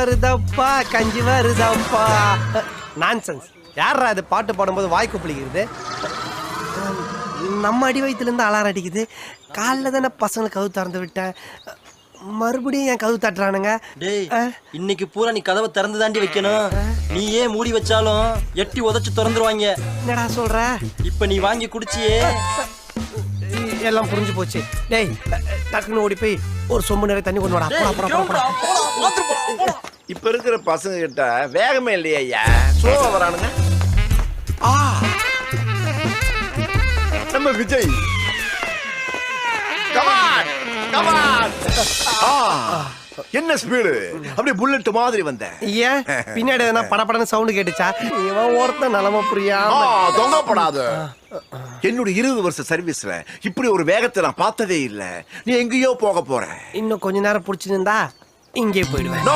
வருதப்பா கஞ்சி வருதப்பா. நான்சென்ஸ். யாரா அது பாட்டு பாடும்போது வாய் குப்பிளிக்கிறது? நம்ம அடி வயிற்றுலேருந்து அலாரம் அடிக்குது. காலைல தானே பசங்களுக்கு கதவு திறந்து விட்டேன், மறுபடியும் என் கதவு தட்டுறானுங்க. டேய், இன்னைக்கு பூரா நீ கதவை திறந்து தாண்டி வைக்கணும். நீ ஏன் மூடி வச்சாலும் எட்டி உதச்சு திறந்துருவாங்க. என்னடா சொல்ற? இப்ப நீ வாங்கி குடிச்சியே எல்லாம் புரிஞ்சு போச்சு. டேய், டக்குன்னு ஓடி போய் ஒரு சொம்பு நிறைய தண்ணி கொண்டு வாடா. இப்ப இருக்கிற பசங்க கிட்ட வேகமே இல்லையா ஐயா, ஸ்லோவா வரானுங்க. நம்ம விஜய் கமான் கமான். என்ன ஸ்பீடு, அப்படியே புல்லட் மாதிரி வந்த. ஏன் பின்னாடி எதனா படபடன்னு சவுண்ட் கேட்டுச்சா? இவன் ஒருத்த நிலம புரியாம தொங்கப்படாது. என்னோட 20 வருஷ சர்வீஸ்ல இப்படி ஒரு வேகத்தை நான் பார்த்ததே இல்ல. நீ எங்கேயோ போக போற. இன்னும் கொஞ்ச நேரம் புடிச்சிருந்தா இங்கே போயிடுவேன்.